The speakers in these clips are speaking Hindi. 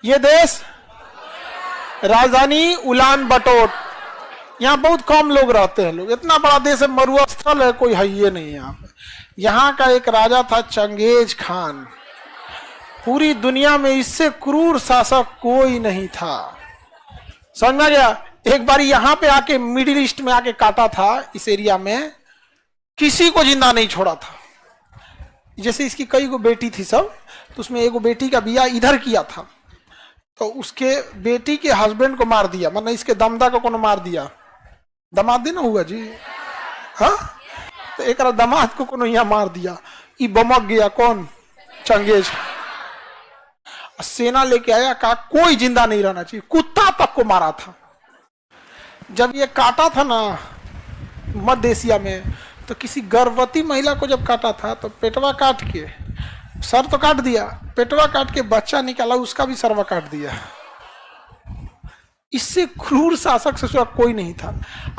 ये देश राजधानी उलान बटोर, यहाँ बहुत कम लोग रहते हैं। लोग, इतना बड़ा देश है, मरुस्थल है, कोई है ये नहीं यहाँ पे। यहाँ का एक राजा था चंगेज खान। पूरी दुनिया में इससे क्रूर शासक कोई नहीं था। समझ में गया? एक बार यहाँ पे आके मिडिल ईस्ट में आके काटा था, इस एरिया में किसी को जिंदा नहीं छोड़ा था। जैसे इसकी कई गो बेटी थी सब, तो उसमें एगो बेटी का बियाह इधर किया था, तो उसके बेटी के हस्बैंड को मार दिया, मतलब इसके दमदा को कोनो मार दिया। दमाद ना हुआ जी, हाँ, तो एक दमाद को कोनो यहाँ मार दिया। ये बमक गया कौन? चंगेज। सेना लेके आया, कहा कोई जिंदा नहीं रहना चाहिए, कुत्ता तक को मारा था। जब ये काटा था ना मध्य एशिया में, तो किसी गर्भवती महिला को जब काटा था तो पेटवा काट के, सर तो काट दिया, पेटवा काट के बच्चा निकाला, उसका भी सरवा काट दिया। इससे क्रूर शासक से कोई नहीं था।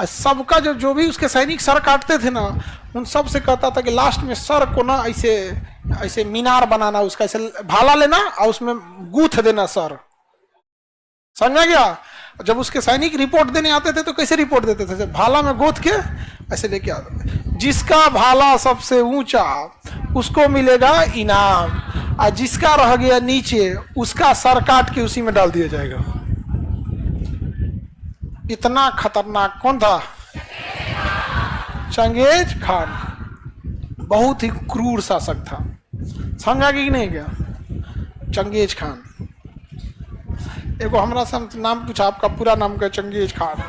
और सबका जो भी उसके सैनिक सर काटते थे ना, उन सब से कहता था कि लास्ट में सर को ना ऐसे ऐसे मीनार बनाना, उसका ऐसे भाला लेना और उसमें गूंथ देना सर। समझ गया? जब उसके सैनिक रिपोर्ट देने आते थे तो कैसे रिपोर्ट देते थे? भाला में गोथ के ऐसे लेके आते थे। जिसका भाला सबसे ऊंचा उसको मिलेगा इनाम, और जिसका रह गया नीचे उसका सर काट के उसी में डाल दिया जाएगा। इतना खतरनाक कौन था? Genghis Khan. बहुत ही क्रूर शासक था। समझा कि नहीं गया? Genghis Khan. एगो हमरा से नाम पूछा, आपका पूरा नाम क्या? Genghis Khan.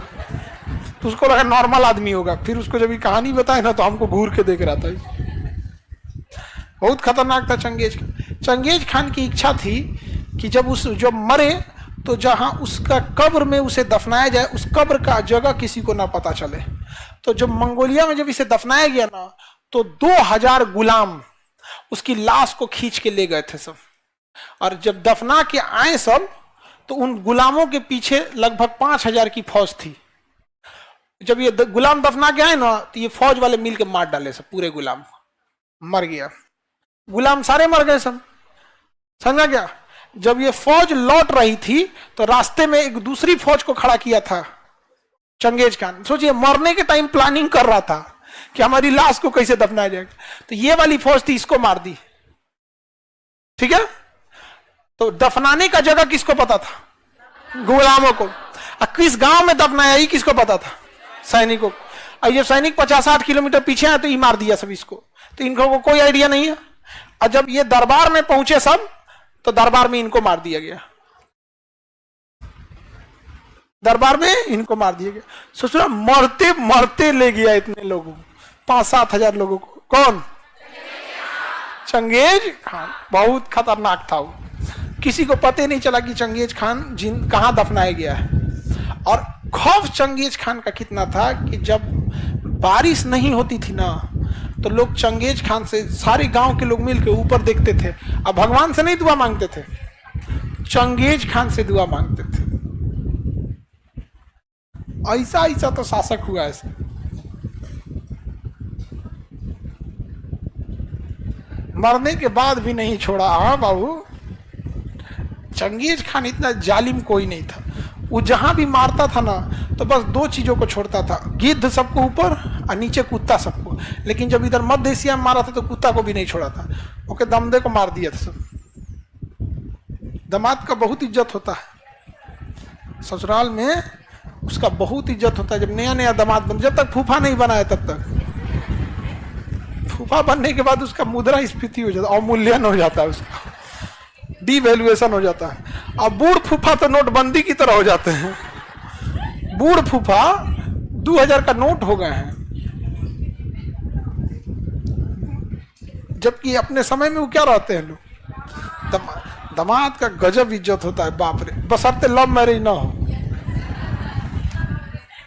तो उसको लगा नॉर्मल आदमी होगा, फिर उसको जब ये कहानी बताए ना तो हमको घूर के देख रहा था। बहुत खतरनाक था चंगेज खान। चंगेज खान की इच्छा थी कि जब मरे तो जहां उसका कब्र में उसे दफनाया जाए, उस कब्र का जगह किसी को ना पता चले। तो जब मंगोलिया में जब इसे दफनाया गया ना, तो 2000 गुलाम उसकी लाश को खींच के ले गए थे सब। और जब दफना के आए सब, तो उन गुलामों के पीछे लगभग 5000 की फौज थी। जब ये गुलाम दफना के आए ना, तो ये फौज वाले मिल के मार डाले सब, पूरे गुलाम मर गया। गुलाम सारे मर गए सब। समझा क्या? जब ये फौज लौट रही थी तो रास्ते में एक दूसरी फौज को खड़ा किया था चंगेज खान। सोचिए, मरने के टाइम प्लानिंग कर रहा था कि हमारी लाश को कैसे दफनाया जाएगा। तो ये वाली फौज थी, इसको मार दी। ठीक है? तो दफनाने का जगह किसको पता था? गुलामों को। और किस गांव में दफनाया ही किसको पता था? सैनिकों को। और ये सैनिक 50-60 किलोमीटर पीछे है, तो ये मार दिया सब इसको। तो इनको कोई आइडिया नहीं है। और जब ये दरबार में पहुंचे सब, तो दरबार में इनको मार दिया गया। दरबार में इनको मार दिया गया। सोचो, मरते मरते ले गया इतने लोगों को, 5-7 हजार लोगों को। कौन? Genghis Khan. बहुत खतरनाक था वो। किसी को पता नहीं चला कि चंगेज खान कहां दफनाया गया है। और खौफ चंगेज खान का कितना था कि जब बारिश नहीं होती थी ना, तो लोग चंगेज खान से, सारे गांव के लोग मिलकर ऊपर देखते थे। अब भगवान से नहीं दुआ मांगते थे, चंगेज खान से दुआ मांगते थे। ऐसा ऐसा तो शासक हुआ ऐसे। मरने के बाद भी नहीं छोड़ा। हाँ बाबू, चंगेज खान इतना जालिम कोई नहीं था। वो जहां भी मारता था ना, तो बस 2 चीजों को छोड़ता था, गिद्ध सबको ऊपर और नीचे कुत्ता सबको। लेकिन जब इधर मध्य एशिया में मारा था तो कुत्ता को भी नहीं छोड़ा था, ओके, दमदे को मार दिया था सब। दामाद का बहुत इज्जत होता है ससुराल में, उसका बहुत इज्जत होता है। जब नया नया दामाद बन, जब तक फूफा नहीं बना है तब तक। फूफा बनने के बाद उसका मुद्रा स्फीति हो जाता है, अवमूल्यन हो जाता है, उसका डिवैल्यूएशन हो जाता है। अब बूढ़ फूफा तो नोटबंदी की तरह हो जाते हैं। बूढ़ फूफा 2000 का नोट हो गए हैं, जबकि अपने समय में वो क्या रहते हैं लोग। दामाद का गजब इज्जत होता है, बाप रे। बशर्ते लव मैरिज ना हो।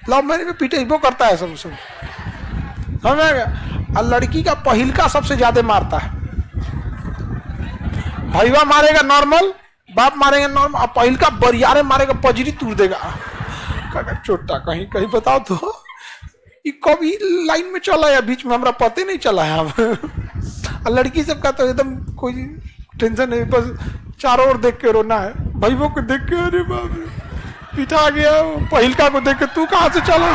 लव मैरिज में पिटेबो करता है सब। समझ गया? और लड़की का पहिलका सबसे ज्यादा मारता है। भैया मारेगा नॉर्मल, बाप मारेगा नॉर्मल, और पहिलका बरियारे मारेगा, पजरी तोड़ देगा। चोटा कहीं कहीं बताओ तो, ये कभी लाइन में चला है, बीच में हमरा पता नहीं चला है। अब लड़की सबका तो एकदम कोई टेंशन नहीं, बस चारों ओर देख के रोना है। भाइयों को देख के अरे बाप रे पिटा गया, पहिलका को देख के तू कहाँ से चला।